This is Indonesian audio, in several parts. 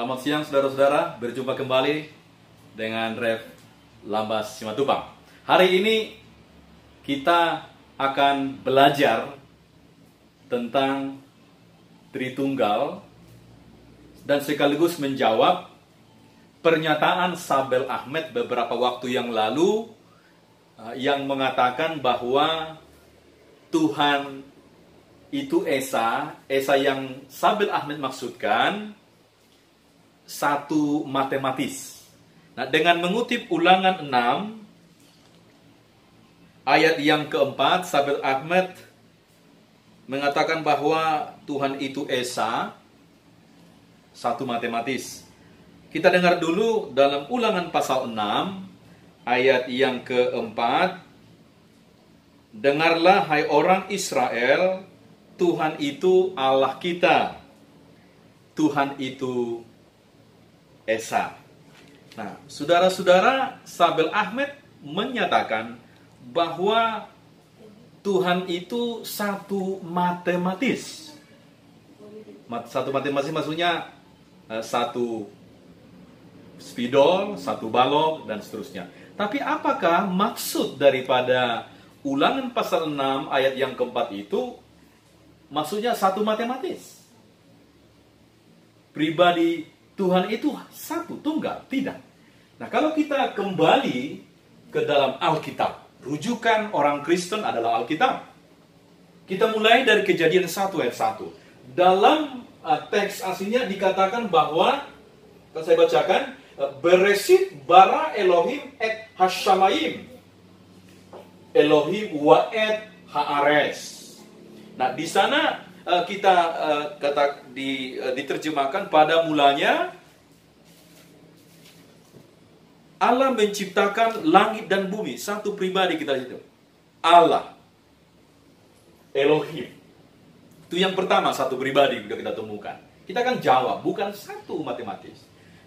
Selamat siang saudara-saudara, berjumpa kembali dengan Rev Lambas Simatupang. Hari ini kita akan belajar tentang Tritunggal dan sekaligus menjawab pernyataan Sabel Ahmed beberapa waktu yang lalu yang mengatakan bahwa Tuhan itu Esa yang Sabel Ahmed maksudkan satu matematis. Nah, dengan mengutip Ulangan 6 ayat yang keempat, Sabel Ahmed mengatakan bahwa Tuhan itu Esa, satu matematis. Kita dengar dulu dalam Ulangan pasal 6 ayat yang keempat. Dengarlah hai orang Israel, Tuhan itu Allah kita. Tuhan itu Esa. Nah, saudara-saudara, Sabel Ahmed menyatakan bahwa Tuhan itu satu matematis. Satu matematis maksudnya satu spidol, satu balok, dan seterusnya. Tapi apakah maksud daripada Ulangan pasal 6 ayat yang keempat itu maksudnya satu matematis? Pribadi Tuhan itu satu, tunggal, tidak. Nah, kalau kita kembali ke dalam Alkitab, rujukan orang Kristen adalah Alkitab. Kita mulai dari Kejadian 1 ayat 1. Dalam teks aslinya dikatakan bahwa, kalau saya bacakan, Beresit bara Elohim et Hashamayim, Elohim wa et Haares. Nah, di sana kita diterjemahkan pada mulanya Allah menciptakan langit dan bumi, satu pribadi kita itu. Allah, Elohim. Itu yang pertama, satu pribadi sudah kita temukan. Kita akan jawab, bukan satu matematis.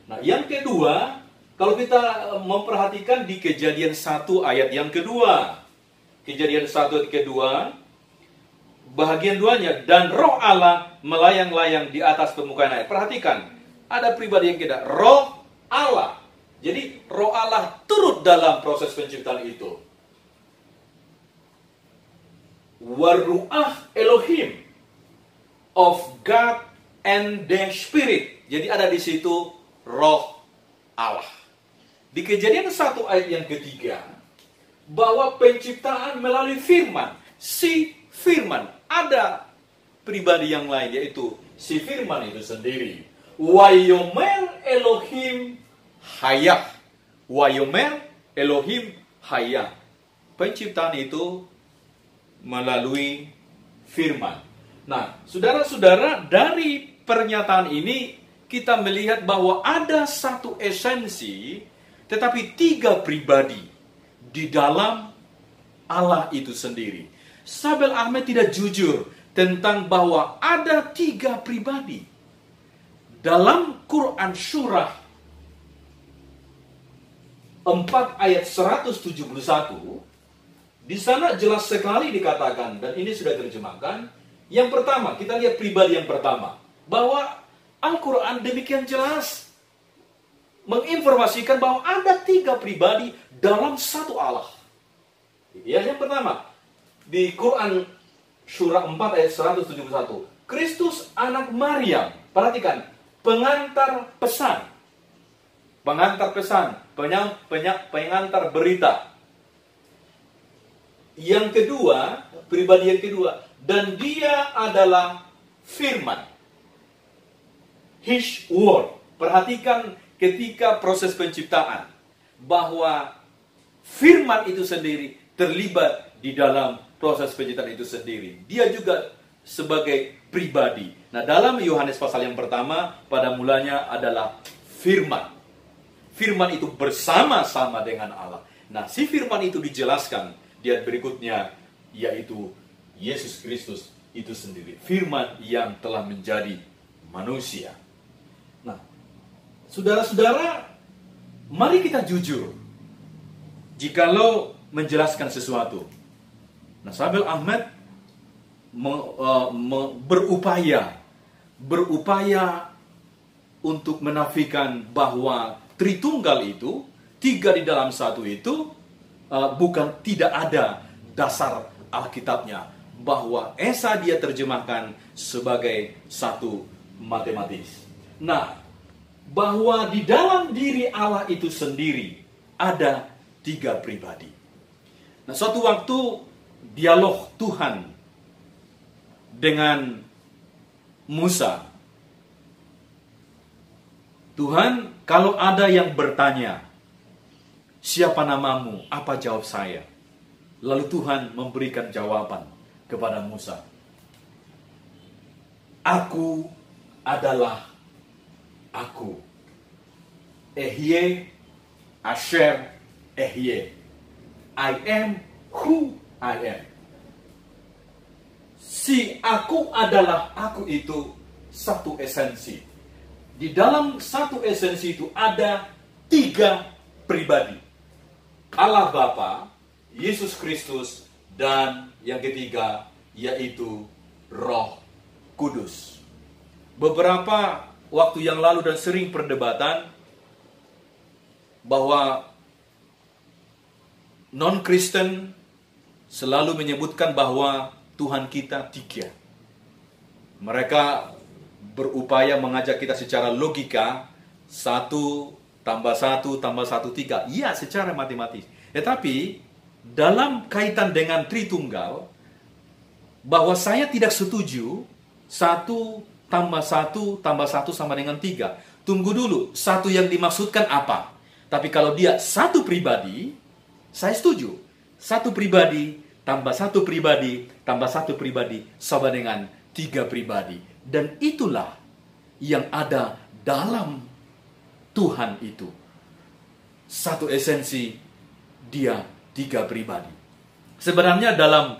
Nah, yang kedua, kalau kita memperhatikan di Kejadian 1 ayat yang kedua. Kejadian 1 ayat kedua, bahagian duanya, dan roh Allah melayang-layang di atas permukaan air. Perhatikan, ada pribadi yang tidak, roh Allah. Jadi roh Allah turut dalam proses penciptaan itu. Waruah Elohim, of God and the Spirit. Jadi ada di situ roh Allah. Di Kejadian 1 ayat yang ketiga, bahwa penciptaan melalui firman. Si firman, ada pribadi yang lain, yaitu si firman itu sendiri. Wayomer Elohim hayah. Wayomer Elohim hayah. Penciptaan itu melalui firman. Nah, saudara-saudara, dari pernyataan ini kita melihat bahwa ada satu esensi, tetapi tiga pribadi di dalam Allah itu sendiri. Sabel Ahmed tidak jujur tentang bahwa ada tiga pribadi. Dalam Quran Surah 4 ayat 171, di sana jelas sekali dikatakan, dan ini sudah terjemahkan. Yang pertama, kita lihat pribadi yang pertama, bahwa Al-Quran demikian jelas menginformasikan bahwa ada tiga pribadi dalam satu Allah. Ya, yang pertama, di Quran Surah 4 ayat 171, Kristus anak Maryam. Perhatikan, pengantar pesan. Pengantar pesan, pengantar berita. Yang kedua, pribadi yang kedua, dan dia adalah firman. His word. Perhatikan ketika proses penciptaan, bahwa firman itu sendiri terlibat di dalam proses penciptaan itu sendiri. Dia juga sebagai pribadi. Nah, dalam Yohanes pasal yang pertama, pada mulanya adalah firman. Firman itu bersama-sama dengan Allah. Nah, si firman itu dijelaskan di ayat berikutnya, yaitu Yesus Kristus itu sendiri. Firman yang telah menjadi manusia. Nah, saudara-saudara, mari kita jujur. Jikalau menjelaskan sesuatu. Nah, Sabel Ahmed berupaya untuk menafikan bahwa Tritunggal itu, tiga di dalam satu itu, bukan tidak ada dasar Alkitabnya. Bahwa Esa dia terjemahkan sebagai satu matematis. Nah, bahwa di dalam diri Allah itu sendiri ada tiga pribadi. Nah, suatu waktu dialog Tuhan dengan Musa. Tuhan, kalau ada yang bertanya, siapa namamu? Apa jawab saya? Lalu Tuhan memberikan jawaban kepada Musa. Aku adalah aku. Ehye, Asher, Ehye. I am who I am. Si aku adalah aku itu satu esensi. Di dalam satu esensi itu ada tiga pribadi. Allah Bapa, Yesus Kristus, dan yang ketiga yaitu Roh Kudus. Beberapa waktu yang lalu dan sering perdebatan bahwa non-Kristen selalu menyebutkan bahwa Tuhan kita tiga. Mereka berupaya mengajak kita secara logika, 1 tambah 1 tambah 1 3. Iya, secara matematis. Tetapi dalam kaitan dengan Tritunggal, bahwa saya tidak setuju 1 tambah 1 tambah 1 sama dengan 3. Tunggu dulu, satu yang dimaksudkan apa? Tapi kalau dia satu pribadi, saya setuju. Satu pribadi tambah satu pribadi tambah satu pribadi sama dengan tiga pribadi. Dan itulah yang ada dalam Tuhan itu. Satu esensi, dia tiga pribadi. Sebenarnya dalam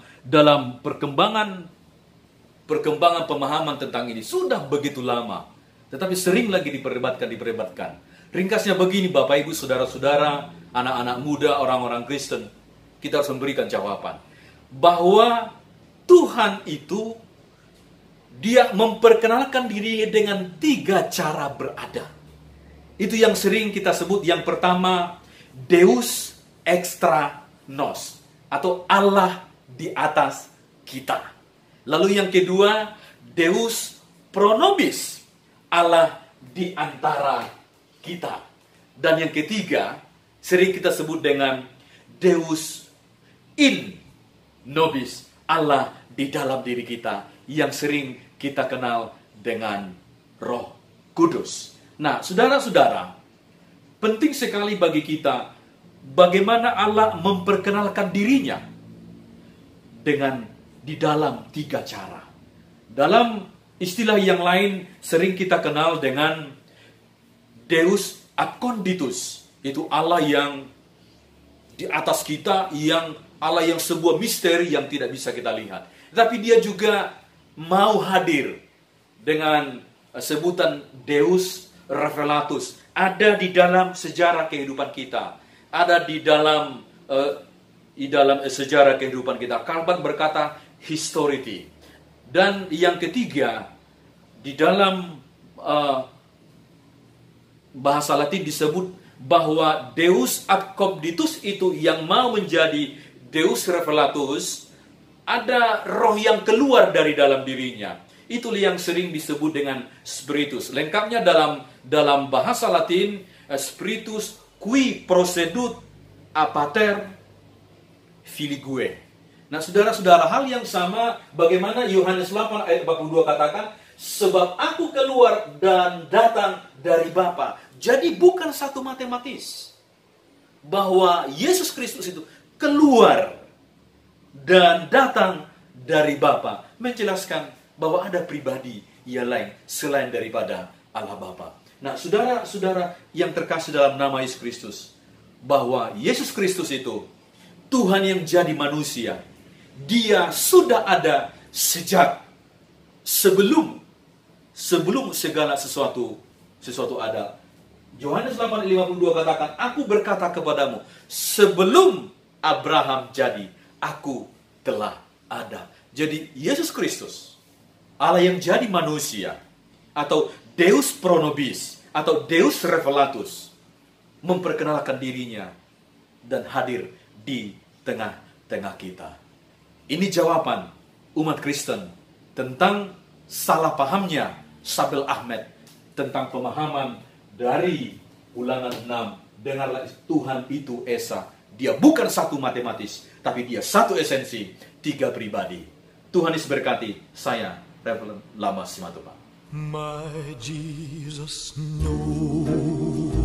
perkembangan pemahaman tentang ini sudah begitu lama, tetapi sering lagi diperdebatkan. Ringkasnya begini, Bapak Ibu, saudara-saudara, anak-anak muda, orang-orang Kristen, kita harus memberikan jawaban bahwa Tuhan itu dia memperkenalkan dirinya dengan tiga cara berada. Itu yang sering kita sebut. Yang pertama, Deus extra nos, atau Allah di atas kita. Lalu yang kedua, Deus pro nobis, Allah di antara kita. Dan yang ketiga, sering kita sebut dengan Deus in nobis, Allah di dalam diri kita, yang sering kita kenal dengan Roh Kudus. Nah, saudara-saudara, penting sekali bagi kita bagaimana Allah memperkenalkan dirinya dengan di dalam tiga cara. Dalam istilah yang lain sering kita kenal dengan Deus ad conditus, itu Allah yang di atas kita, yang Allah yang sebuah misteri yang tidak bisa kita lihat. Tapi dia juga mau hadir dengan sebutan Deus revelatus. Ada di dalam sejarah kehidupan kita. Ada di dalam sejarah kehidupan kita. Calvin berkata histority. Dan yang ketiga, di dalam bahasa Latin disebut bahwa Deus ad conditus itu yang mau menjadi Deus revelatus, ada roh yang keluar dari dalam dirinya. Itulah yang sering disebut dengan spiritus. Lengkapnya dalam bahasa Latin, spiritus qui procedut a pater filigue. Nah, saudara-saudara, hal yang sama bagaimana Yohanes 8 ayat 42 katakan, sebab aku keluar dan datang dari Bapa. Jadi bukan satu matematis. Bahwa Yesus Kristus itu keluar dan datang dari Bapa, menjelaskan bahwa ada pribadi yang lain selain daripada Allah Bapa. Nah, saudara-saudara yang terkasih dalam nama Yesus Kristus, bahwa Yesus Kristus itu Tuhan yang jadi manusia. Dia sudah ada sejak sebelum segala sesuatu ada. Yohanes 8:52 katakan, aku berkata kepadamu, sebelum Abraham jadi, aku telah ada. Jadi Yesus Kristus, Allah yang jadi manusia, atau Deus pro nobis, atau Deus Revelatus memperkenalkan dirinya dan hadir di tengah-tengah kita. Ini jawaban umat Kristen tentang salah pahamnya Sabel Ahmed tentang pemahaman dari Ulangan 6. Dengarlah, Tuhan itu Esa. Dia bukan satu matematis, tapi dia satu esensi, tiga pribadi. Tuhan Yesus berkati. Saya, Reverend Lama Simatupang. My Jesus knows